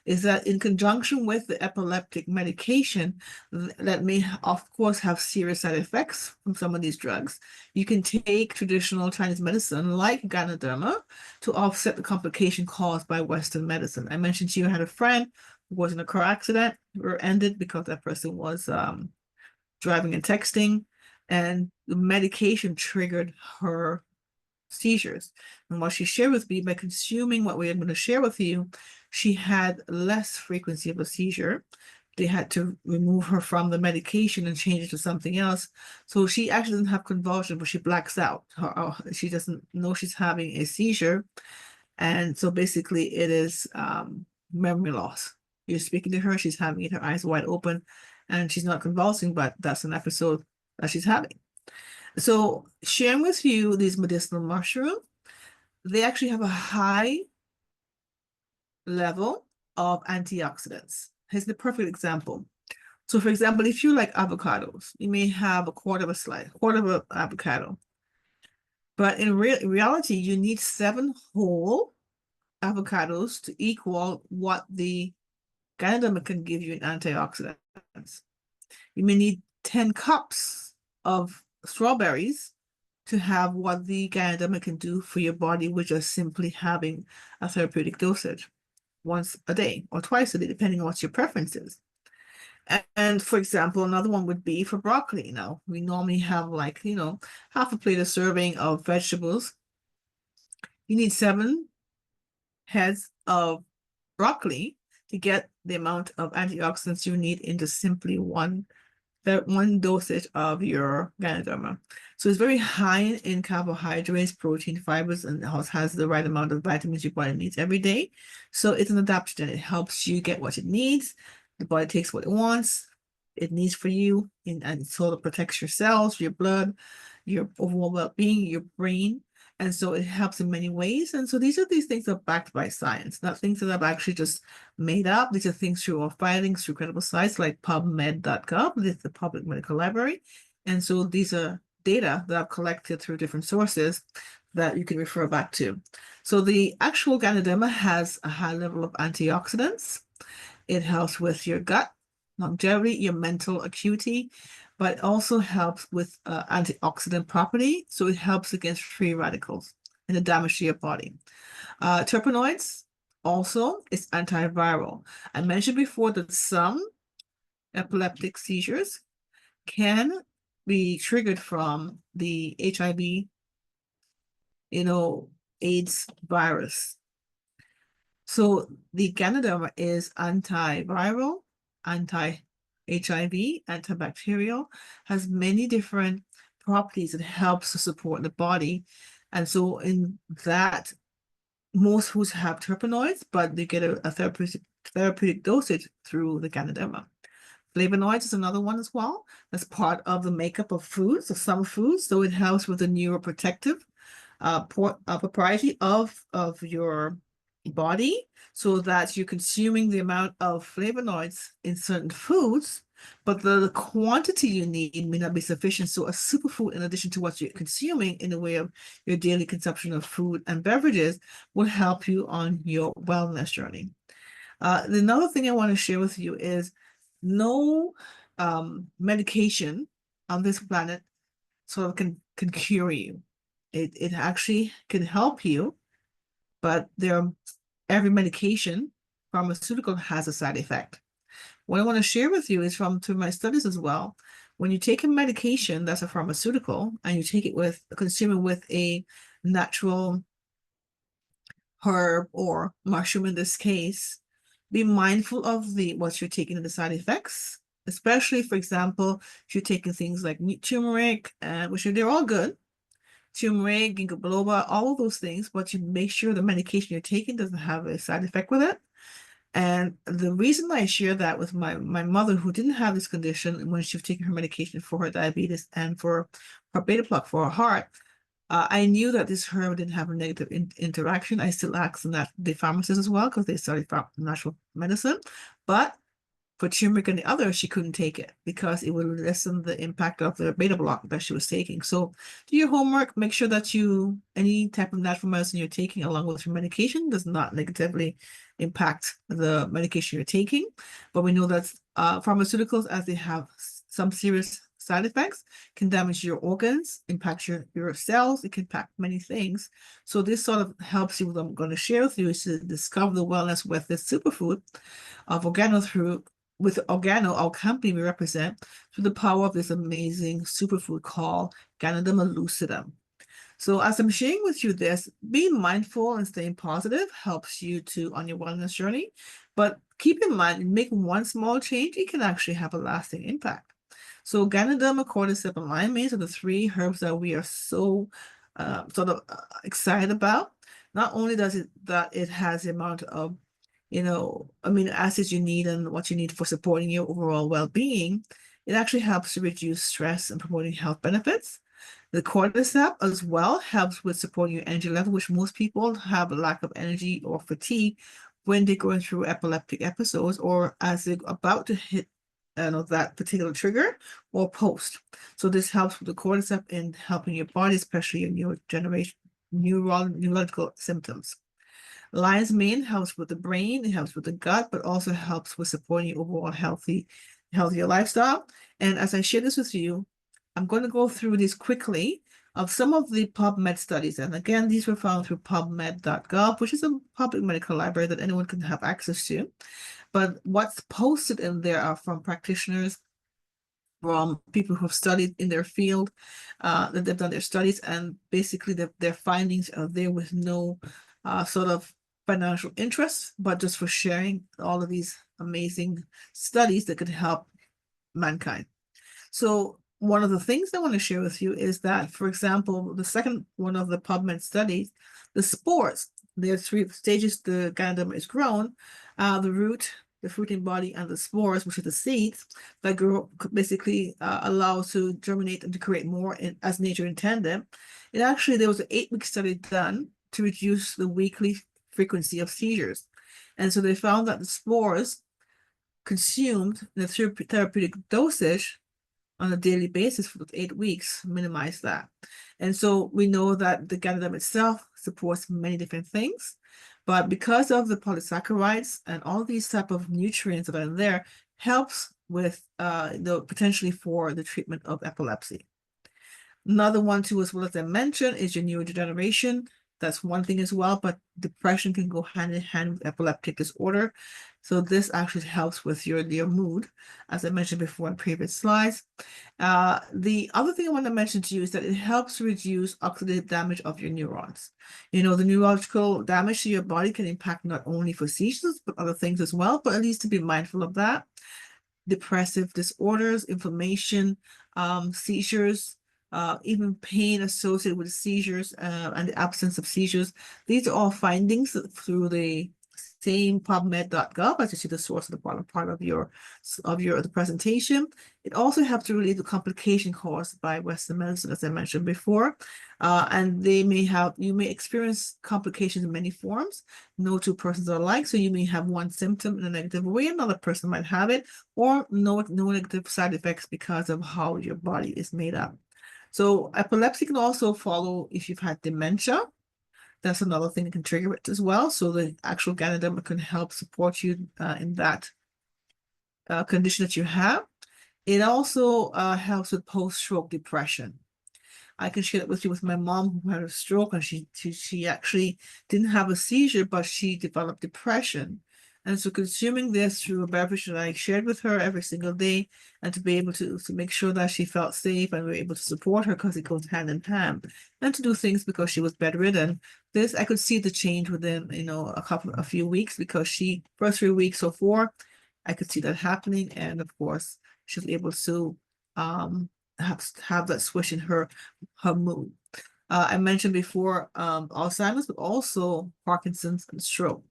Speaker 1: is that in conjunction with the epileptic medication that may of course have serious side effects from some of these drugs, you can take traditional Chinese medicine like Ganoderma to offset the complication caused by Western medicine. I mentioned to you I had a friend who was in a car accident or ended because that person was driving and texting. and the medication triggered her seizures. And what she shared with me, by consuming what we are going to share with you, she had less frequency of a seizure. They had to remove her from the medication and change it to something else. So she actually doesn't have convulsion, but she blacks out. She doesn't know she's having a seizure. And so basically it is memory loss. You're speaking to her, she's having it, her eyes wide open, and she's not convulsing, but that's an episode that she's having. So sharing with you these medicinal mushrooms, they actually have a high level of antioxidants. Here's the perfect example. So for example, if you like avocados, you may have a quarter of a slice, quarter of an avocado. But in reality, you need 7 whole avocados to equal what the Ganoderma can give you in antioxidants. You may need 10 cups of strawberries to have what the Ganoderma can do for your body, which is simply having a therapeutic dosage once a day or twice a day, depending on what your preference is. And for example, another one would be for broccoli. Now, we normally have like, half a plate of serving of vegetables. You need 7 heads of broccoli to get the amount of antioxidants you need into simply one dosage of your Ganoderma. So it's very high in carbohydrates, protein, fibers, and has the right amount of vitamins your body needs every day. So it's an adaptogen. It helps you get what it needs. The body takes what it wants, it needs for you, and it sort of protects your cells, your blood, your overall well-being, your brain. And so it helps in many ways. And so these things that are backed by science, not things that I've actually just made up. These are things through our filings, through credible sites like PubMed.gov. This is the Public Medical Library. And so these are data that I've collected through different sources that you can refer back to. So the actual Ganoderma has a high level of antioxidants. It helps with your gut longevity, your mental acuity, but it also helps with antioxidant property. So it helps against free radicals and the damage to your body. Terpenoids also is antiviral. I mentioned before that some epileptic seizures can be triggered from the HIV, AIDS virus. So the Ganoderma is antiviral, anti-HIV, antibacterial, has many different properties that helps to support the body. And so in that, most foods have terpenoids, but they get a therapeutic dosage through the Ganoderma. Flavonoids is another one as well. That's part of the makeup of foods, of some foods. So it helps with the neuroprotective propriety of your body, so that you're consuming the amount of flavonoids in certain foods, but the quantity you need may not be sufficient. So a superfood, in addition to what you're consuming in the way of your daily consumption of food and beverages, will help you on your wellness journey. Another thing I want to share with you is no medication on this planet sort of can cure you. It actually can help you, but every medication, pharmaceutical, has a side effect. What I want to share with you is through my studies as well. When you take a medication that's a pharmaceutical and you take it consume it with a natural herb or mushroom in this case, be mindful of what you're taking and the side effects, especially, for example, if you're taking things like turmeric, which they're all good, turmeric, ginkgo biloba, all of those things, but you make sure the medication you're taking doesn't have a side effect with it. And the reason I share that with my mother, who didn't have this condition when she was taking her medication for her diabetes and for her beta block for her heart, I knew that this herb didn't have a negative interaction. I still asked the pharmacist as well, because they studied natural medicine. But for turmeric and the other, she couldn't take it because it would lessen the impact of the beta block that she was taking. So do your homework, make sure that any type of natural medicine you're taking along with your medication does not negatively impact the medication you're taking. But we know that pharmaceuticals, as they have some serious side effects, can damage your organs, impact your cells, it can impact many things. So this sort of helps you. What I'm going to share with you is to discover the wellness with this superfood of organo through with Organo, our company we represent, through the power of this amazing superfood called Ganoderma lucidum. So as I'm sharing with you this, being mindful and staying positive helps you to on your wellness journey. But keep in mind, making one small change, it can actually have a lasting impact. So Ganoderma, cordyceps, and limeade are the three herbs that we are so excited about. Not only does it has the amount of amino acids you need and what you need for supporting your overall well-being, it actually helps to reduce stress and promoting health benefits. The cordyceps as well helps with supporting your energy level, which most people have a lack of energy or fatigue when they're going through epileptic episodes or as they're about to hit that particular trigger or post. So this helps with the cordyceps in helping your body, especially in your neurological symptoms. Lion's mane helps with the brain, it helps with the gut, but also helps with supporting your overall healthier lifestyle. And as I share this with you, I'm going to go through these quickly of some of the PubMed studies. And again, these were found through pubmed.gov, which is a public medical library that anyone can have access to. But what's posted in there are from practitioners, from people who have studied in their field, that they've done their studies, and basically their findings are there with no sort of financial interest, but just for sharing all of these amazing studies that could help mankind. So one of the things I want to share with you is that, for example, the second one of the PubMed studies, the spores, there are three stages the Ganoderma is grown, the root, the fruiting body, and the spores, which are the seeds that grow, basically allow to germinate and to create more as nature intended. There was an 8-week study done to reduce the weekly frequency of seizures. And so they found that the spores consumed in a therapeutic dosage on a daily basis for 8 weeks minimize that. And so we know that the Ganoderma itself supports many different things, but because of the polysaccharides and all these type of nutrients that are in there, helps with potentially for the treatment of epilepsy. Another one too, as well as I mentioned, is your neurodegeneration. That's one thing as well, but depression can go hand in hand with epileptic disorder. So this actually helps with your mood, as I mentioned before in previous slides. The other thing I want to mention to you is that it helps reduce oxidative damage of your neurons. The neurological damage to your body can impact not only for seizures, but other things as well, but at least to be mindful of that. Depressive disorders, inflammation, seizures, even pain associated with seizures and the absence of seizures. These are all findings through the same pubmed.gov, as you see the source of the bottom part of the presentation. It also helps to relieve the complication caused by Western medicine, as I mentioned before. And you may experience complications in many forms. No two persons are alike, so you may have one symptom in a negative way, another person might have it, or no negative side effects because of how your body is made up. So epilepsy can also follow if you've had dementia. That's another thing that can trigger it as well. So the actual Ganoderma can help support you in that condition that you have. It also helps with post-stroke depression. I can share it with you with my mom who had a stroke, and she actually didn't have a seizure, but she developed depression. And so consuming this through a beverage that I shared with her every single day, and to be able to make sure that she felt safe and we were able to support her because it goes hand in hand, and to do things because she was bedridden. This, I could see the change within, a few weeks, because first 3 weeks or 4, I could see that happening. And of course, she was able to have that switch in her mood. I mentioned before Alzheimer's, but also Parkinson's and stroke.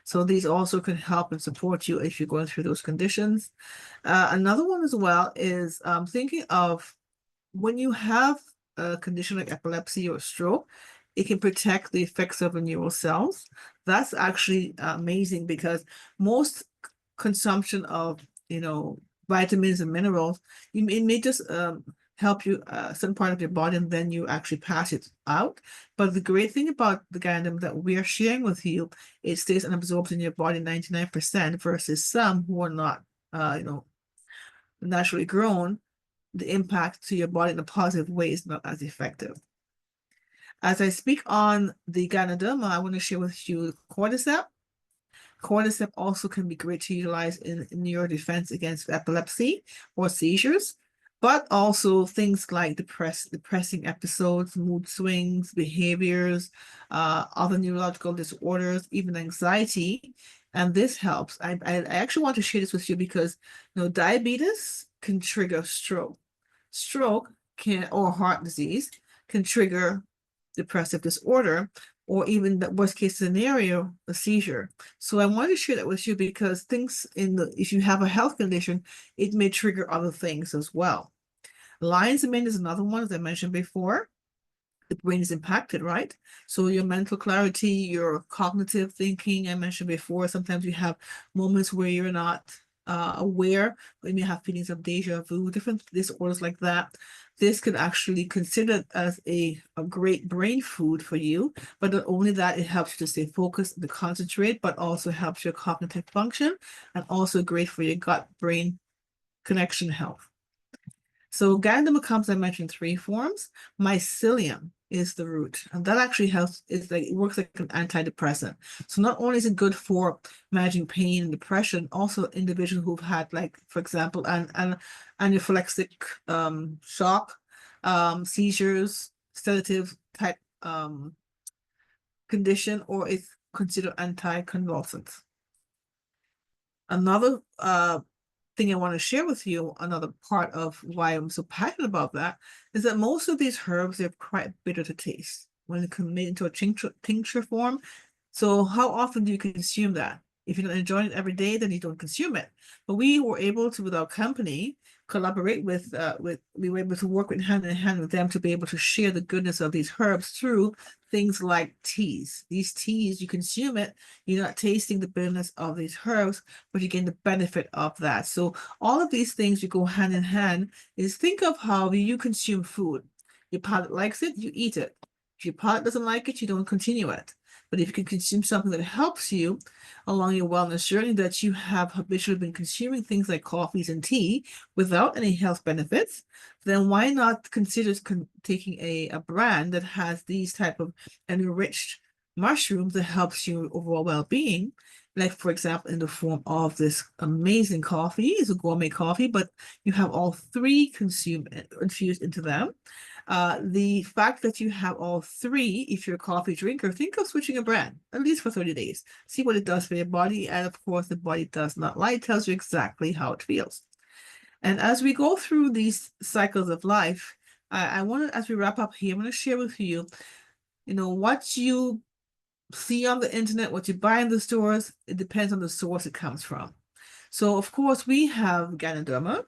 Speaker 1: So these also can help and support you if you're going through those conditions. Another one as well is thinking of when you have a condition like epilepsy or stroke, it can protect the effects of the neural cells. That's actually amazing, because most consumption of, vitamins and minerals, it may just help you some part of your body, and then you actually pass it out. But the great thing about the Ganoderma that we are sharing with you, it stays and absorbs in your body 99% versus some who are not, naturally grown. The impact to your body in a positive way is not as effective. As I speak on the Ganoderma, I want to share with you cordyceps. Cordyceps also can be great to utilize in your defense against epilepsy or seizures, but also things like depressing episodes, mood swings, behaviors, other neurological disorders, even anxiety. And this helps. I actually want to share this with you because diabetes can trigger stroke. Stroke can, or heart disease, can trigger depressive disorder, or even the worst case scenario, a seizure. So I want to share that with you because if you have a health condition, it may trigger other things as well. Lion's mane is another one, as I mentioned before. The brain is impacted, right? So your mental clarity, your cognitive thinking, I mentioned before, sometimes you have moments where you're not aware, when you have feelings of deja vu, different disorders like that. This could actually consider as a great brain food for you, but not only that, it helps you to stay focused, to concentrate, but also helps your cognitive function, and also great for your gut-brain connection health. So Gandama comes, I mentioned, three forms. Mycelium is the root, and that actually helps. It works like an antidepressant. So not only is it good for managing pain and depression, also individuals who've had, like, for example, an anaphylactic shock, seizures, sedative type condition, or it's considered anticonvulsant. Another thing I want to share with you, another part of why I'm so passionate about that, is that most of these herbs, they're quite bitter to taste when they come into a tincture form. So how often do you consume that? If you're not enjoying it every day, then you don't consume it. But we were able to, with our company, collaborate we were able to work with hand in hand with them to be able to share the goodness of these herbs through things like teas. These teas, you consume it, you're not tasting the bitterness of these herbs, but you gain the benefit of that. So all of these things, you go hand in hand. Is think of how you consume food. Your palate likes it, you eat it. If your palate doesn't like it, you don't continue it. But if you can consume something that helps you along your wellness journey, that you have habitually been consuming things like coffees and tea without any health benefits, then why not consider taking a brand that has these type of enriched mushrooms that helps you overall well-being, like, for example, in the form of this amazing coffee. It's a gourmet coffee, but you have all three infused into them. The fact that you have all three, if you're a coffee drinker, think of switching a brand, at least for 30 days. See what it does for your body. And of course, the body does not lie. It tells you exactly how it feels. And as we go through these cycles of life, I want to, as we wrap up here, I'm going to share with you, what you see on the internet, what you buy in the stores, it depends on the source it comes from. So, of course, we have Ganoderma.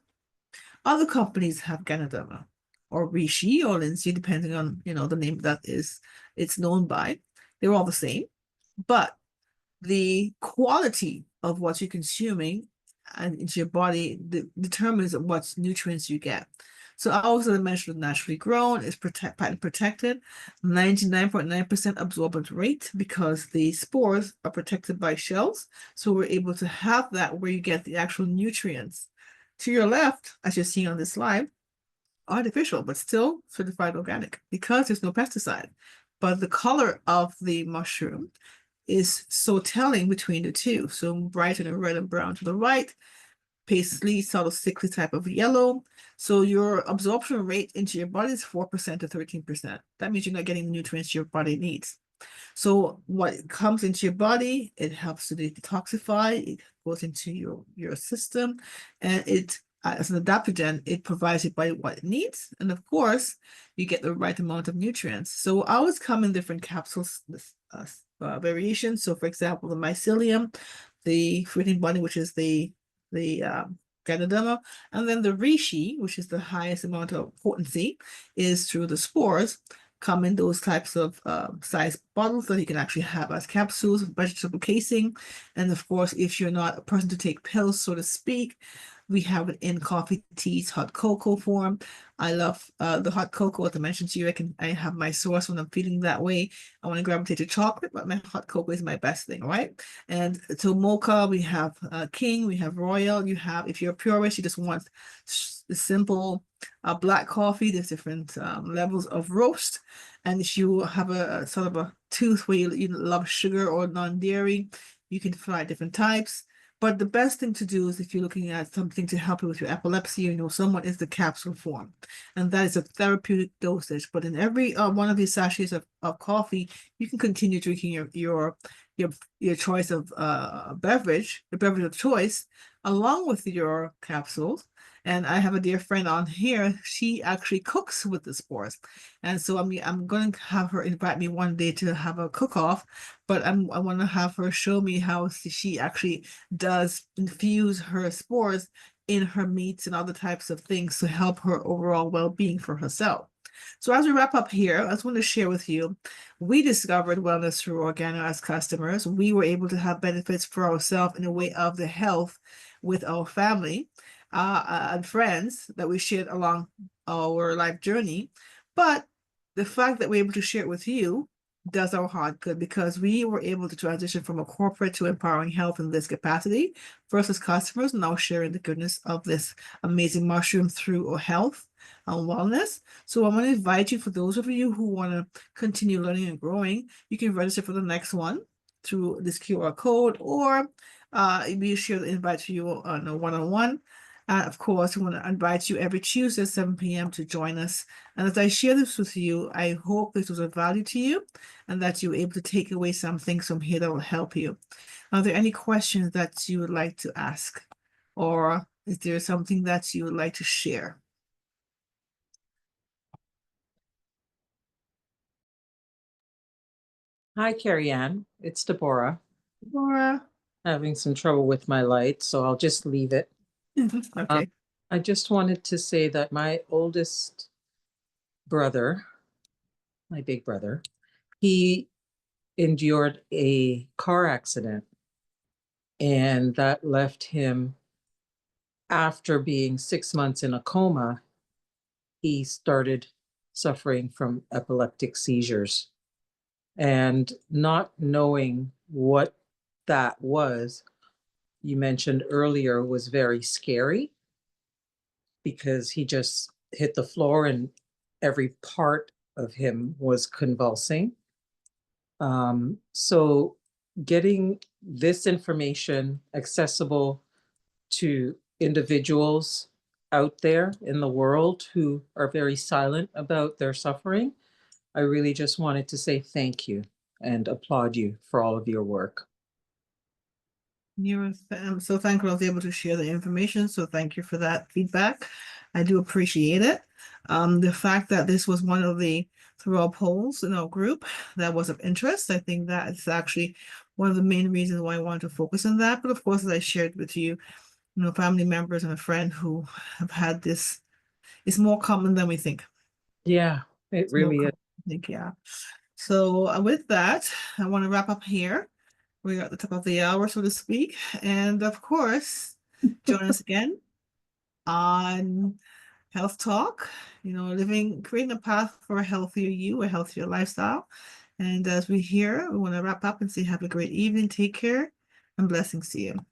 Speaker 1: Other companies have Ganoderma or Rishi or Lindsay, depending on, the name that it's known by. They're all the same. But the quality of what you're consuming and into your body determines what nutrients you get. So I also mentioned naturally grown, is patent protected, 99.9% absorbent rate because the spores are protected by shells. So we're able to have that where you get the actual nutrients. To your left, as you're seeing on this slide, artificial, but still certified organic because there's no pesticide. But the color of the mushroom is so telling between the two. So bright and red and brown to the right, paisley, sort of sickly type of yellow. So your absorption rate into your body is 4% to 13%. That means you're not getting the nutrients your body needs. So what comes into your body, it helps to detoxify, it goes into your system, and it, as an adaptogen, it provides your body what it needs. And of course, you get the right amount of nutrients. So ours come in different capsules, variations. So for example, the mycelium, the fruiting body, which is the Ganoderma, and then the reishi, which is the highest amount of potency, is through the spores, come in those types of size bottles that you can actually have as capsules, vegetable casing. And of course, if you're not a person to take pills, so to speak, we have it in coffee, teas, hot cocoa form. I love the hot cocoa. As I mentioned to you, I have my source when I'm feeling that way. I want to gravitate to chocolate, but my hot cocoa is my best thing, right? And so mocha, we have king, we have royal. You have, if you're a purist, you just want the simple black coffee. There's different levels of roast. And if you have a sort of a tooth where you love sugar or non-dairy, You can try different types. But the best thing to do is if you're looking at something to help you with your epilepsy, someone is the capsule form. And that is a therapeutic dosage. But in every one of these sachets of coffee, you can continue drinking your choice of beverage, your beverage of choice, along with your capsules. And I have a dear friend on here. She actually cooks with the spores. And so I'm going to have her invite me one day to have a cook-off, but I want to have her show me how she actually does infuse her spores in her meats and other types of things to help her overall well-being for herself. So as we wrap up here, I just want to share with you, we discovered wellness through Organo as customers. We were able to have benefits for ourselves in a way of the health with our family and friends that we shared along our life journey. But the fact that we're able to share it with you does our heart good because we were able to transition from a corporate to empowering health in this capacity versus customers now sharing the goodness of this amazing mushroom through our health and wellness. So I want to invite you, for those of you who want to continue learning and growing, you can register for the next one through this QR code, or we share the invite to you on a one-on-one. Of course, we want to invite you every Tuesday at 7 p.m. to join us. And as I share this with you, I hope this was of value to you and that you're able to take away some things from here that will help you. Are there any questions that you would like to ask? Or is there something that you would like to share?
Speaker 2: Hi, Kerry-Ann. It's Deborah.
Speaker 1: Laura?
Speaker 2: Having some trouble with my light, so I'll just leave it.
Speaker 1: Okay.
Speaker 2: I just wanted to say that my oldest brother, my big brother, he endured a car accident, and that left him, after being 6 months in a coma, he started suffering from epileptic seizures. And not knowing what that was, you mentioned earlier, was very scary because he just hit the floor and every part of him was convulsing. So getting this information accessible to individuals out there in the world who are very silent about their suffering, I really just wanted to say thank you and applaud you for all of your work.
Speaker 1: I'm so thankful I was able to share the information. So thank you for that feedback. I do appreciate it. The fact that this was one of the through our polls in our group that was of interest, I think that is actually one of the main reasons why I wanted to focus on that. But of course, as I shared with you, family members and a friend who have had this, it's more common than we think.
Speaker 2: Yeah, it
Speaker 1: It's more
Speaker 2: really is.
Speaker 1: common than we think, yeah. So with that, I want to wrap up here. We're at the top of the hour, so to speak. And of course, join us again on Health Talk, creating a path for a healthier you, a healthier lifestyle. And as we want to wrap up and say, have a great evening, take care, and blessings to you.